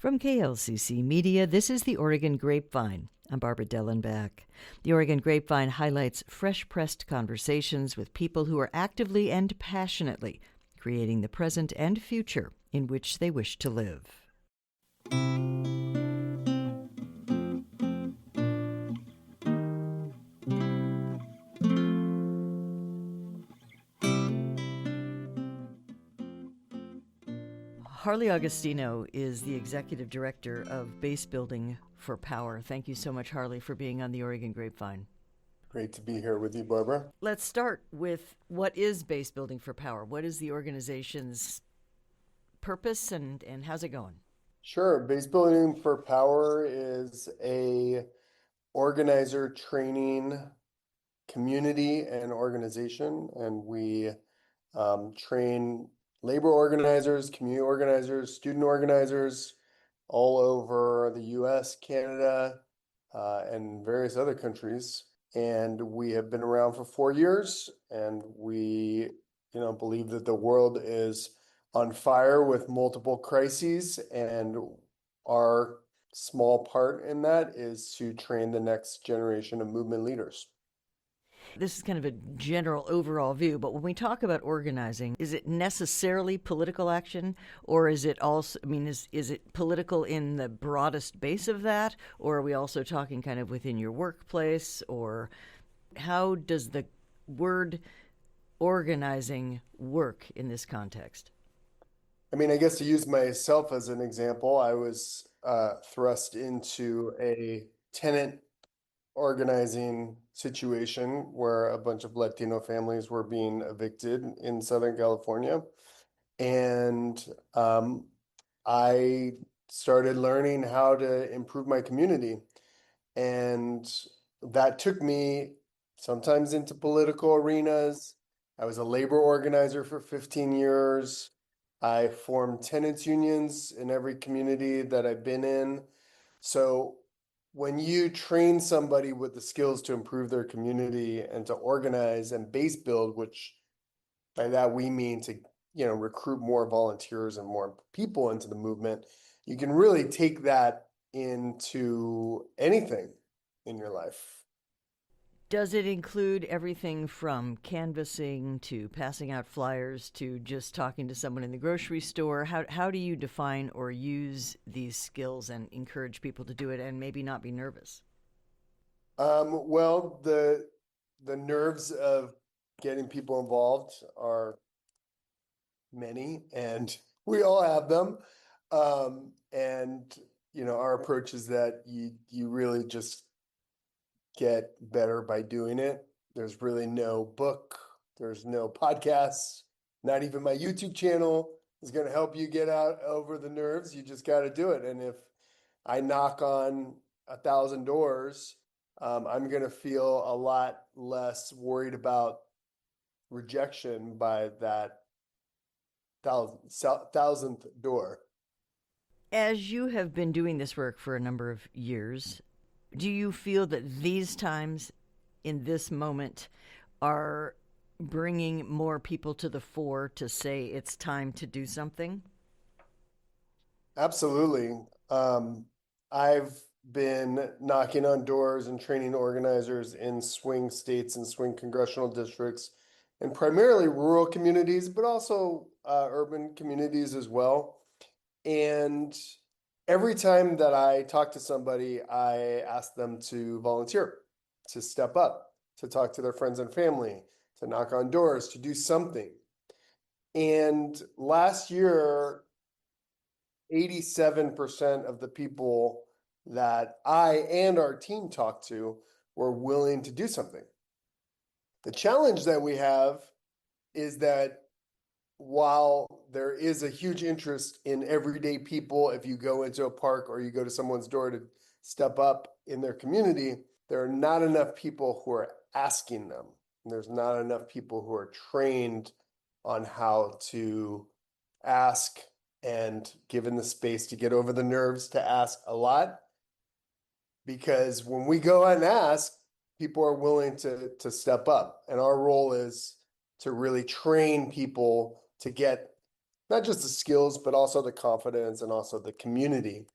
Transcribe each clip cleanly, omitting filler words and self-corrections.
From KLCC Media, this is the Oregon Grapevine. I'm Barbara Dellenback. The Oregon Grapevine highlights fresh-pressed conversations with people who are actively and passionately creating the present and future in which they wish to live. Harley Agustino is the Executive Director of Base Building for Power. Thank you so much, Harley, for being on the Oregon Grapevine. Great to be here with you, Barbara. Let's start with what is Base Building for Power? What is the organization's purpose and how's it going? Sure. Base Building for Power is a organizer training community and organization, and we train labor organizers, community organizers, student organizers all over the US, Canada, and various other countries. And we have been around for 4 years, and we, believe that the world is on fire with multiple crises, and our small part in that is to train the next generation of movement leaders. This is kind of a general overall view, but when we talk about organizing, is it necessarily political action, or is it also, is it political in the broadest base of that, or are we also talking kind of within your workplace, or how does the word organizing work in this context? I guess to use myself as an example, I was thrust into a tenant organizing situation where a bunch of Latino families were being evicted in Southern California. And I started learning how to improve my community. And that took me sometimes into political arenas. I was a labor organizer for 15 years. I formed tenants unions in every community that I've been in. So when you train somebody with the skills to improve their community and to organize and base build, which by that we mean to, recruit more volunteers and more people into the movement, you can really take that into anything in your life. Does it include everything from canvassing to passing out flyers to just talking to someone in the grocery store? How do you define or use these skills and encourage people to do it and maybe not be nervous? Well, the nerves of getting people involved are many, and we all have them. Our approach is that you really just get better by doing it. There's really no book, there's no podcasts, not even my YouTube channel is going to help you get out over the nerves. You just got to do it. And if I knock on 1,000 doors, I'm going to feel a lot less worried about rejection by that thousandth door. As you have been doing this work for a number of years, do you feel that these times in this moment are bringing more people to the fore to say it's time to do something? Absolutely. I've been knocking on doors and training organizers in swing states and swing congressional districts, and primarily rural communities, but also urban communities as well. And every time that I talk to somebody, I ask them to volunteer, to step up, to talk to their friends and family, to knock on doors, to do something. And last year, 87% of the people that I and our team talked to were willing to do something. The challenge that we have is that while there is a huge interest in everyday people, if you go into a park or you go to someone's door to step up in their community, there are not enough people who are asking them. There's not enough people who are trained on how to ask and given the space to get over the nerves to ask a lot. Because when we go and ask, people are willing to step up. And our role is to really train people to get not just the skills, but also the confidence and also the community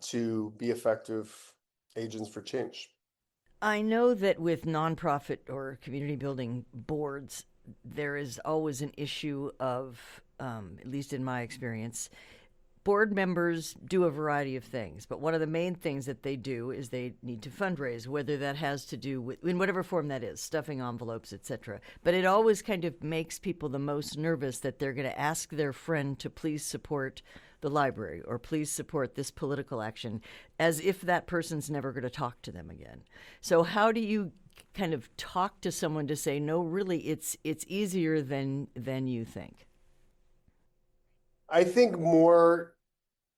to be effective agents for change. I know that with nonprofit or community building boards, there is always an issue of, at least in my experience, board members do a variety of things, but one of the main things that they do is they need to fundraise, whether that has to do with, in whatever form that is, stuffing envelopes, etc. But it always kind of makes people the most nervous that they're going to ask their friend to please support the library or please support this political action, as if that person's never going to talk to them again. So how do you kind of talk to someone to say, no, really, it's easier than you think? I think more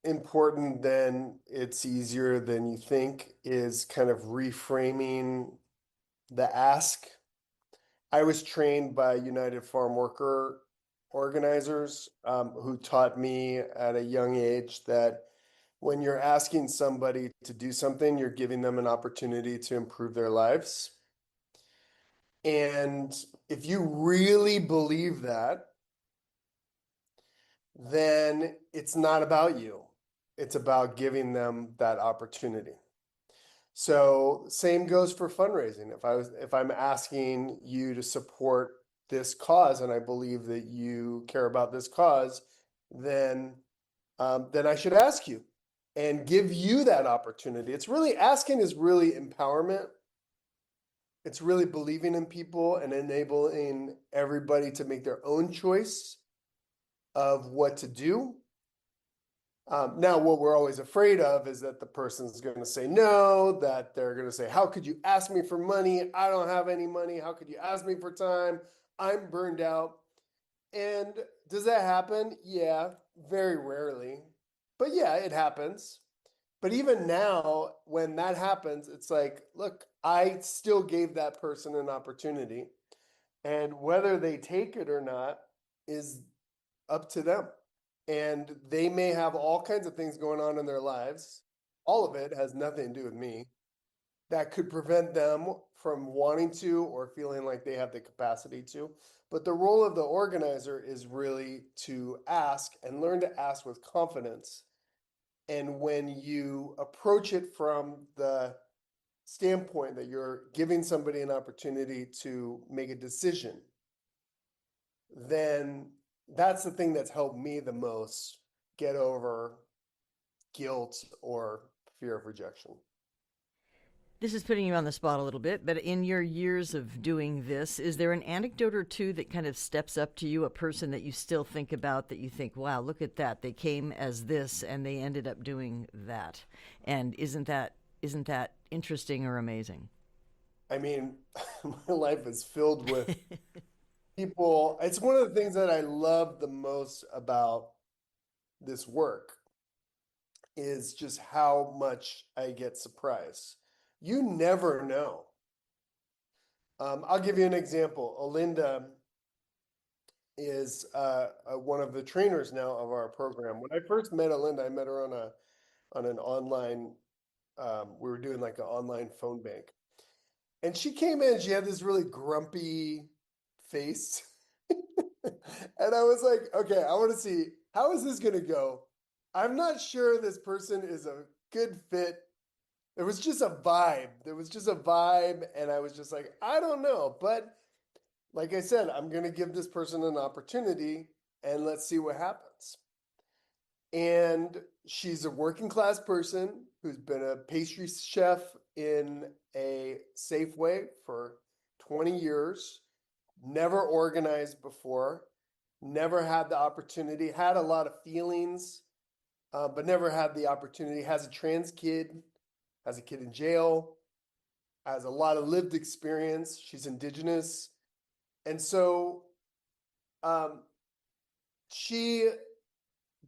important than it's easier than you think is kind of reframing the ask. I was trained by United Farm Worker organizers who taught me at a young age that when you're asking somebody to do something, you're giving them an opportunity to improve their lives. And if you really believe that, then it's not about you. It's about giving them that opportunity. So same goes for fundraising. If I'm asking you to support this cause and I believe that you care about this cause, then I should ask you and give you that opportunity. It's really asking is really empowerment. It's really believing in people and enabling everybody to make their own choice of what to do. Now, what we're always afraid of is that the person's going to say no, that they're going to say, how could you ask me for money? I don't have any money. How could you ask me for time? I'm burned out. And does that happen? Yeah, very rarely. But yeah, it happens. But even now, when that happens, it's like, look, I still gave that person an opportunity. And whether they take it or not is up to them. And they may have all kinds of things going on in their lives. All of it has nothing to do with me that could prevent them from wanting to or feeling like they have the capacity to. But the role of the organizer is really to ask and learn to ask with confidence. And when you approach it from the standpoint that you're giving somebody an opportunity to make a decision, then that's the thing that's helped me the most get over guilt or fear of rejection. This is putting you on the spot a little bit, but in your years of doing this, is there an anecdote or two that kind of steps up to you, a person that you still think about that you think, wow, look at that. They came as this and they ended up doing that. And isn't that interesting or amazing? I mean, my life is filled with people. It's one of the things that I love the most about this work is just how much I get surprised. You never know. I'll give you an example. Olinda is one of the trainers now of our program. When I first met Olinda, I met her on an online. We were doing like an online phone bank, and she came in. She had this really grumpy face, and I was like, "Okay, I want to see how is this going to go." I'm not sure this person is a good fit. There was just a vibe. There was just a vibe, and I was just like, I don't know, but like I said, I'm going to give this person an opportunity and let's see what happens. And she's a working class person who's been a pastry chef in a Safeway for 20 years, never organized before, never had the opportunity, had a lot of feelings, but never had the opportunity, has a trans kid, has a kid in jail, has a lot of lived experience. She's indigenous. And so she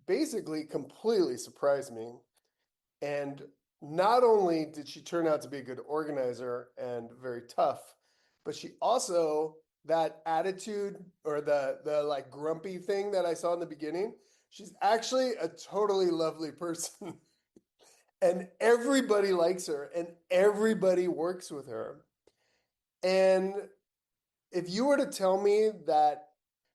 basically completely surprised me. And not only did she turn out to be a good organizer and very tough, but she also, that attitude or the like grumpy thing that I saw in the beginning, she's actually a totally lovely person. And everybody likes her and everybody works with her. And if you were to tell me that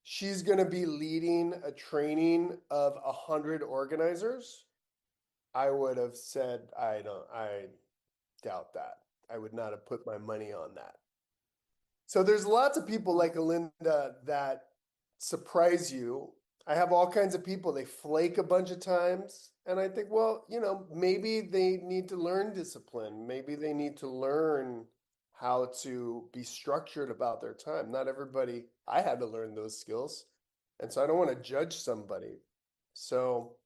she's going to be leading a training of 100 organizers, I would have said, I doubt that. I would not have put my money on that. So there's lots of people like Alinda that surprise you. I have all kinds of people, they flake a bunch of times. And I think, well, maybe they need to learn discipline. Maybe they need to learn how to be structured about their time. Not everybody, I had to learn those skills. And so I don't want to judge somebody. So,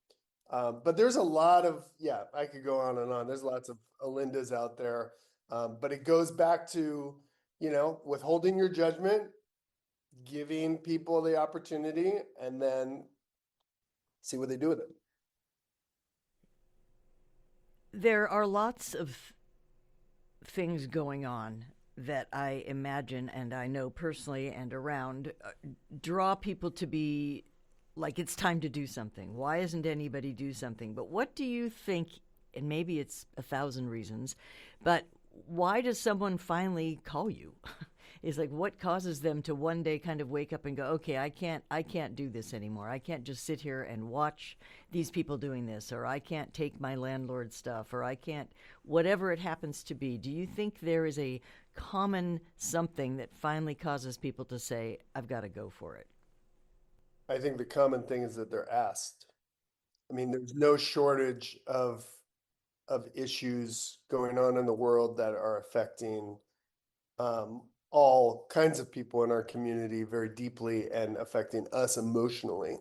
but there's a lot of, yeah, I could go on and on. There's lots of Alindas out there. But it goes back to, withholding your judgment, giving people the opportunity, and then see what they do with it. There are lots of things going on that I imagine and I know personally and around draw people to be like it's time to do something. Why isn't anybody do something? But what do you think, and maybe it's 1,000 reasons, but why does someone finally call you? Is like what causes them to one day kind of wake up and go, okay, I can't do this anymore. I can't just sit here and watch these people doing this, or I can't take my landlord stuff, or I can't, whatever it happens to be. Do you think there is a common something that finally causes people to say, I've got to go for it? I think the common thing is that they're asked. I mean, there's no shortage of issues going on in the world that are affecting um, all kinds of people in our community very deeply and affecting us emotionally.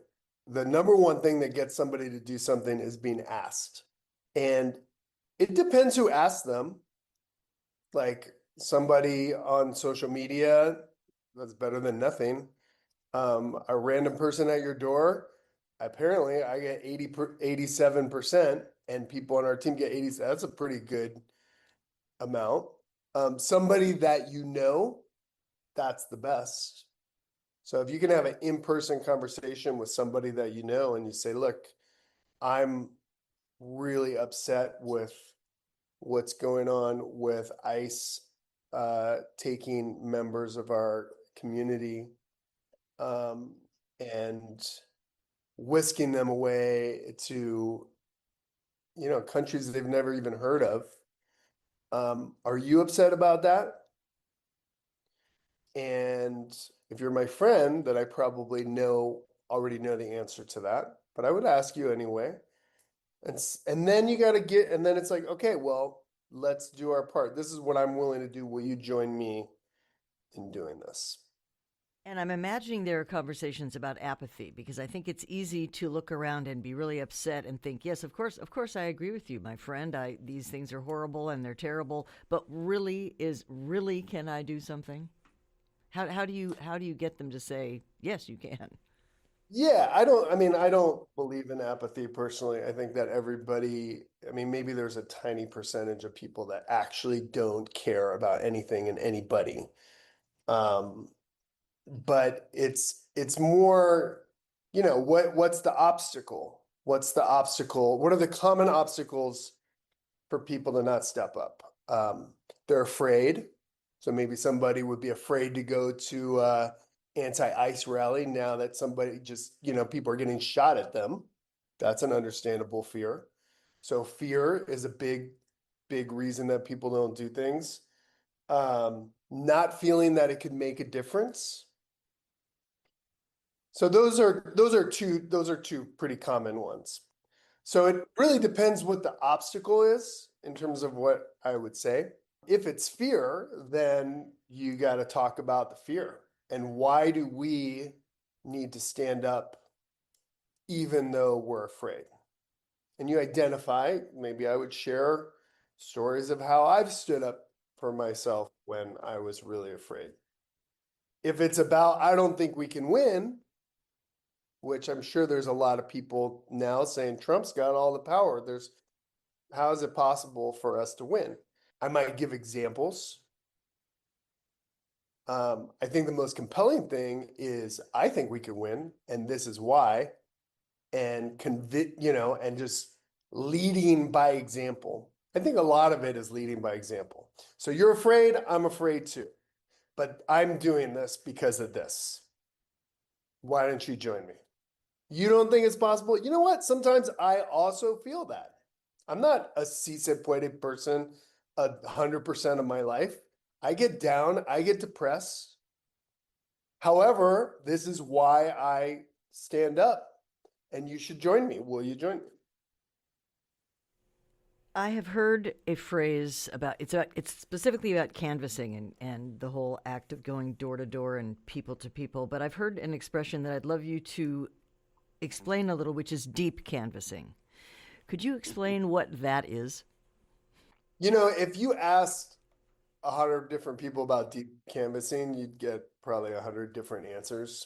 The number one thing that gets somebody to do something is being asked. And it depends who asks them. Like somebody on social media, that's better than nothing. A random person at your door, apparently I get 87%, and people on our team get 80. That's a pretty good amount. Somebody that that's the best. So if you can have an in-person conversation with somebody that and you say, look, I'm really upset with what's going on with ICE taking members of our community and whisking them away to, countries they've never even heard of. Are you upset about that? And if you're my friend, that I probably already know the answer to that, but I would ask you anyway. And then you got to and then it's like, okay, well, let's do our part. This is what I'm willing to do. Will you join me in doing this? And I'm imagining there are conversations about apathy because I think it's easy to look around and be really upset and think, yes, of course, I agree with you, my friend. These things are horrible and they're terrible. But really, can I do something? How do you get them to say yes, you can? Yeah, I don't believe in apathy personally. I think that maybe there's a tiny percentage of people that actually don't care about anything and anybody. Um, but it's more, what's the obstacle? What's the obstacle? What are the common obstacles for people to not step up? They're afraid. So maybe somebody would be afraid to go to anti-ICE rally now that somebody people are getting shot at them. That's an understandable fear. So fear is a big reason that people don't do things. Not feeling that it could make a difference. So those are two pretty common ones. So it really depends what the obstacle is in terms of what I would say. If it's fear, then you got to talk about the fear and why do we need to stand up even though we're afraid? And you identify, maybe I would share stories of how I've stood up for myself when I was really afraid. If it's about, I don't think we can win, which I'm sure there's a lot of people now saying Trump's got all the power. How is it possible for us to win? I might give examples. I think the most compelling thing is I think we can win, and this is why, and and just leading by example. I think a lot of it is leading by example. So you're afraid, I'm afraid too, but I'm doing this because of this. Why don't you join me? You don't think it's possible? You know what? Sometimes I also feel that. I'm not a si se puede person 100% of my life. I get down, I get depressed. However, this is why I stand up, and you should join me. Will you join me? I have heard a phrase it's specifically about canvassing and the whole act of going door to door and people to people, but I've heard an expression that I'd love you to explain a little, which is deep canvassing. Could you explain what that is? You know, if you asked 100 different people about deep canvassing, you'd get probably 100 different answers.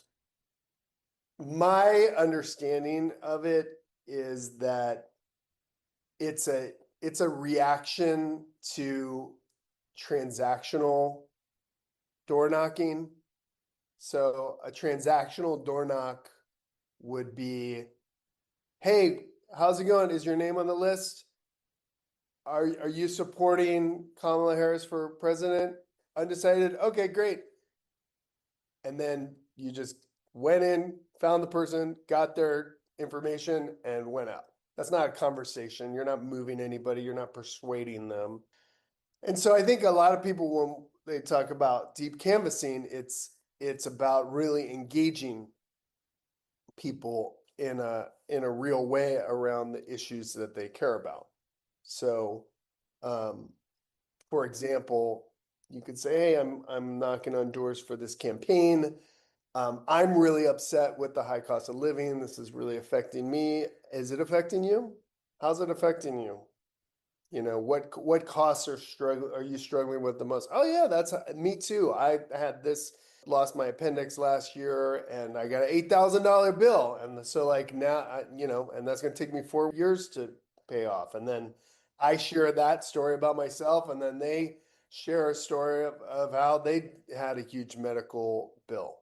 My understanding of it is that it's a it's a reaction to transactional door knocking. So a transactional door knock would be, hey, how's it going? Is your name on the list? Are you supporting Kamala Harris for president? Undecided? Okay, great. And then you just went in, found the person, got their information, and went out. That's not a conversation. You're not moving anybody, you're not persuading them. And so I think a lot of people, when they talk about deep canvassing, it's about really engaging people in a real way around the issues that they care about. So, for example, you could say, "Hey, I'm knocking on doors for this campaign. I'm really upset with the high cost of living. This is really affecting me. Is it affecting you? How's it affecting you? You know, what costs are you struggling with the most? Oh yeah, that's me too. I had this, lost my appendix last year, and I got an $8,000 bill, and so like now, and that's gonna take me 4 years to pay off. And then I share that story about myself, and then they share a story of how they had a huge medical bill.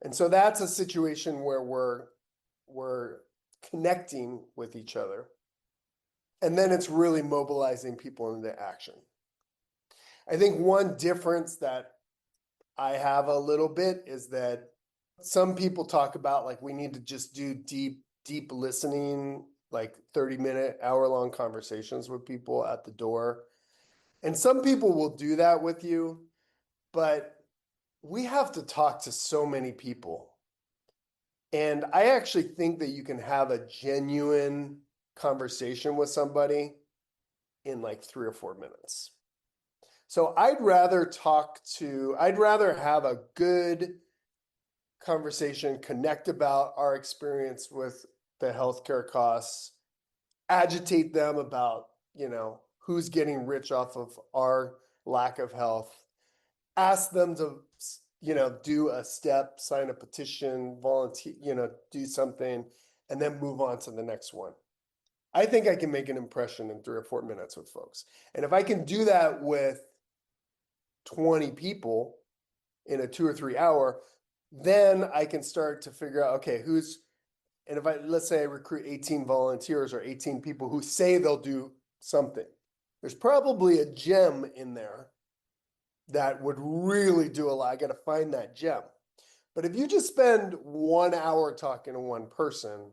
And so that's a situation where we're connecting with each other. And then it's really mobilizing people into action. I think one difference that I have a little bit is that some people talk about like we need to just do deep listening, like 30-minute, hour-long conversations with people at the door. And some people will do that with you, but we have to talk to so many people. And I actually think that you can have a genuine conversation with somebody in like 3 or 4 minutes. So I'd rather have a good conversation, connect about our experience with the healthcare costs, agitate them about, who's getting rich off of our lack of health, ask them to, do a step, sign a petition, volunteer, do something, and then move on to the next one. I think I can make an impression in 3 or 4 minutes with folks. And if I can do that with 20 people in a 2 or 3 hour, then I can start to figure out, okay, and if let's say I recruit 18 volunteers or 18 people who say they'll do something, there's probably a gem in there that would really do a lot. I got to find that gem. But if you just spend 1 hour talking to one person,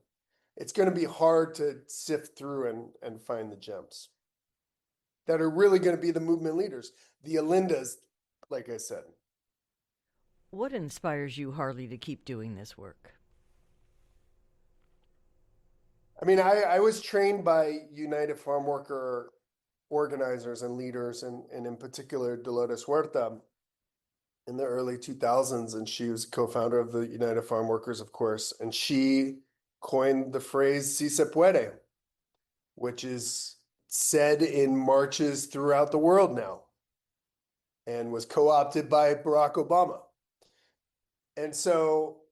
it's going to be hard to sift through and find the gems that are really going to be the movement leaders, the Alindas, like I said. What inspires you, Harley, to keep doing this work? I mean, I was trained by United Farm Worker organizers and leaders, and in particular, Dolores Huerta in the early 2000s. And she was co-founder of the United Farm Workers, of course. And she coined the phrase "si se puede," which is said in marches throughout the world now and was co-opted by Barack Obama. And so,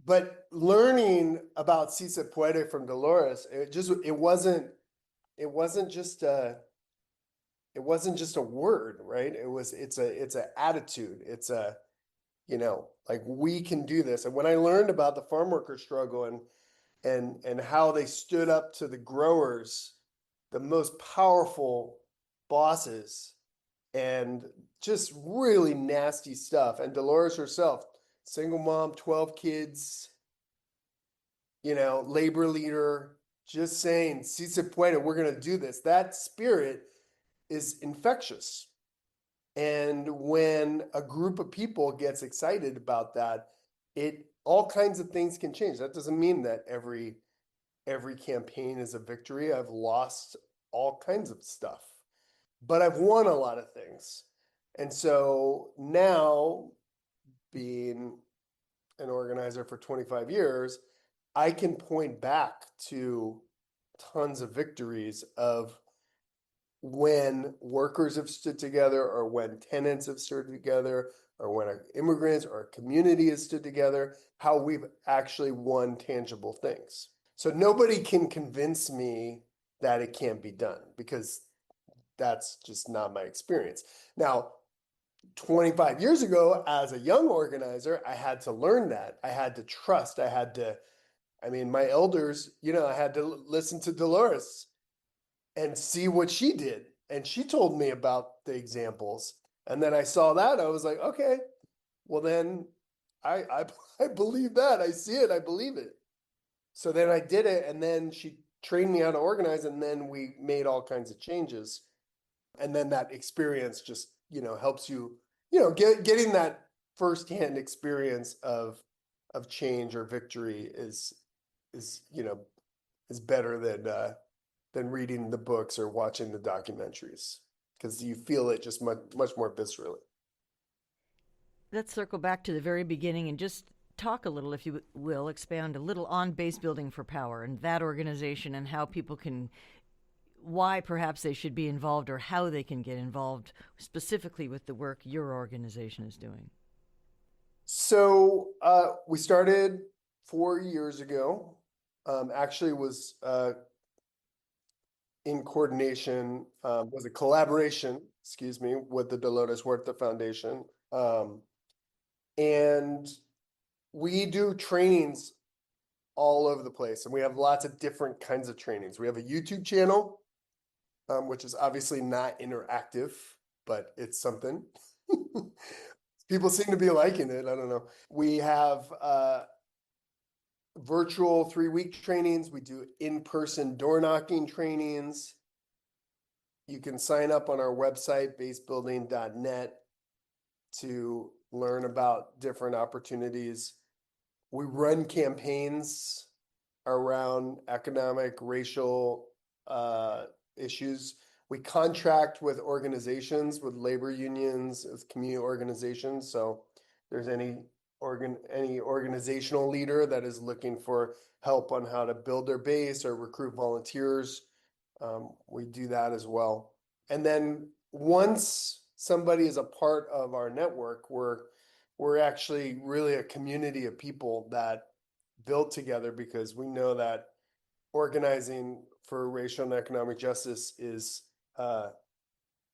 but learning about "si se puede" from Dolores, it wasn't just a word, right? It's an attitude. It's like we can do this. And when I learned about the farm worker struggle and how they stood up to the growers, the most powerful bosses, and just really nasty stuff. And Dolores herself, single mom, 12 kids, labor leader, just saying, si se puede, we're going to do this. That spirit is infectious. And when a group of people gets excited about that, all kinds of things can change. That doesn't mean that every campaign is a victory. I've lost all kinds of stuff, but I've won a lot of things. And so now, being an organizer for 25 years, I can point back to tons of victories of when workers have stood together, or when tenants have stood together, or when immigrants or a community has stood together, how we've actually won tangible things. So nobody can convince me that it can't be done, because that's just not my experience. Now, 25 years ago, as a young organizer, I had to learn that. I had to trust. My elders, I had to listen to Dolores and see what she did. And she told me about the examples. And then I saw that. I was like, okay, well then I believe that. I see it. I believe it. So then I did it. And then she trained me how to organize. And then we made all kinds of changes. And then that experience just, helps you, getting that firsthand experience of change or victory is better than reading the books or watching the documentaries, because you feel it just much more viscerally. Let's circle back to the very beginning and just talk a little, if you will, expand a little on base building for power and that organization and how people can, why perhaps they should be involved or how they can get involved specifically with the work your organization is doing. So we started 4 years ago. Actually was in coordination, was a collaboration, excuse me, with the Dolores Huerta Foundation. And we do trainings all over the place, and we have lots of different kinds of trainings. We have a YouTube channel, which is obviously not interactive, but it's something. People seem to be liking it. I don't know. We have virtual 3-week trainings. We do in-person door knocking trainings. You can sign up on our website, basebuilding.net, to learn about different opportunities. We run campaigns around economic, racial issues. We contract with organizations, with labor unions, with community organizations. So there's any organizational leader that is looking for help on how to build their base or recruit volunteers, we do that as well. And then once somebody is a part of our network, we're actually really a community of people that build together, because we know that organizing for racial and economic justice is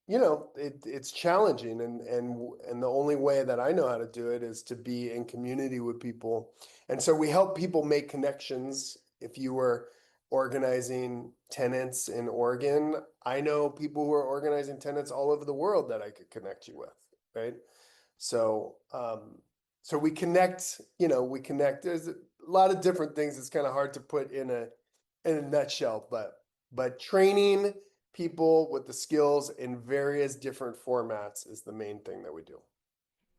it's challenging, and the only way that I know how to do it is to be in community with people. And so we help people make connections. If you were organizing tenants in Oregon, I know people who are organizing tenants all over the world that I could connect you with, right? So so we connect. There's a lot of different things. It's kind of hard to put in a nutshell, but training people with the skills in various different formats is the main thing that we do.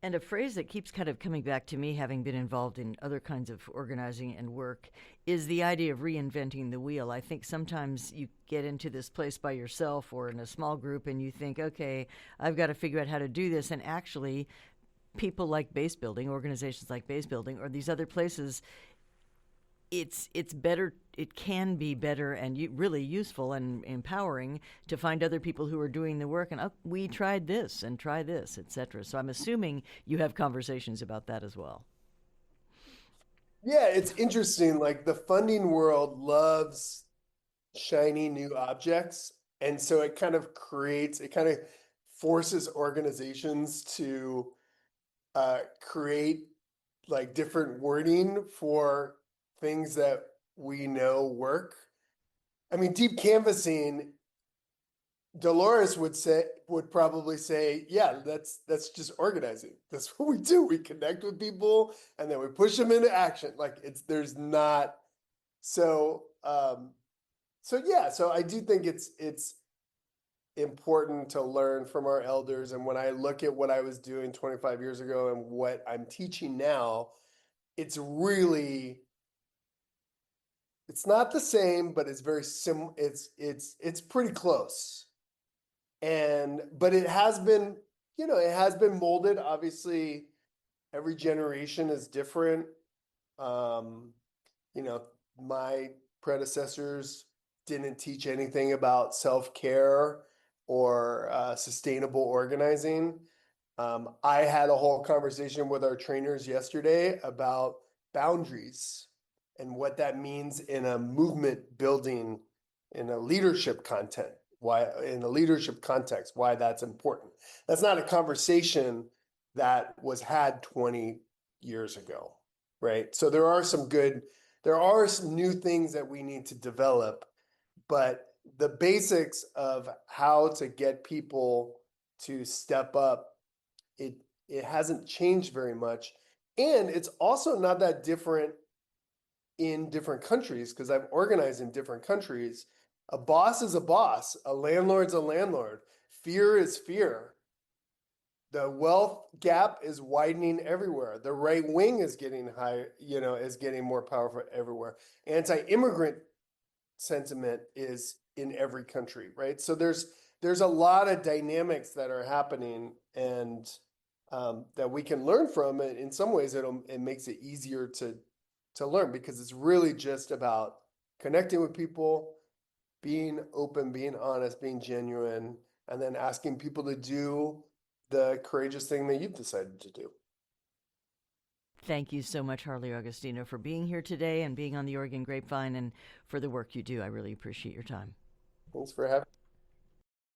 And a phrase that keeps kind of coming back to me, having been involved in other kinds of organizing and work, is the idea of reinventing the wheel. I think sometimes you get into this place by yourself or in a small group and you think, okay, I've got to figure out how to do this. And actually, people like base building, organizations like base building, or these other places, it's better, it can be better and really useful and empowering to find other people who are doing the work and, oh, we tried this and try this, etc. So I'm assuming you have conversations about that as well. Yeah, it's interesting. Like, the funding world loves shiny new objects. And so it kind of forces organizations to create like different wording for things that we know work. I mean, deep canvassing, Dolores would probably say, yeah, that's just organizing. That's what we do. We connect with people and then we push them into action. Like, there's not So yeah, so I do think it's important to learn from our elders. And when I look at what I was doing 25 years ago and what I'm teaching now, it's really, it's not the same, but it's very it's pretty close. But it has been, it has been molded. Obviously, every generation is different. Um, my predecessors didn't teach anything about self-care or sustainable organizing. I had a whole conversation with our trainers yesterday about boundaries and what that means in a movement building, in a leadership content, why in a leadership context, why that's important. That's not a conversation that was had 20 years ago, right? So there are some new things that we need to develop, but the basics of how to get people to step up, it hasn't changed very much. And it's also not that different in different countries, because I've organized in different countries. A boss is a boss, a landlord's a landlord. Fear is fear. The wealth gap is widening everywhere. The right wing is getting higher, is getting more powerful everywhere. Anti-immigrant sentiment is in every country, right? So there's a lot of dynamics that are happening, and that we can learn from. And in some ways, it makes it easier to learn, because it's really just about connecting with people, being open, being honest, being genuine, and then asking people to do the courageous thing that you've decided to do. Thank you so much, Harley Agustino, for being here today and being on the Oregon Grapevine, and for the work you do. I really appreciate your time. Thanks for having me.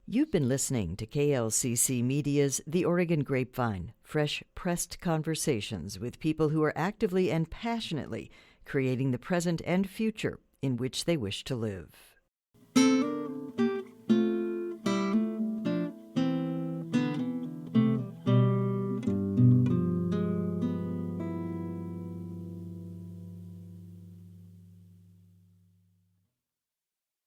You've been listening to KLCC Media's The Oregon Grapevine, fresh pressed conversations with people who are actively and passionately creating the present and future in which they wish to live.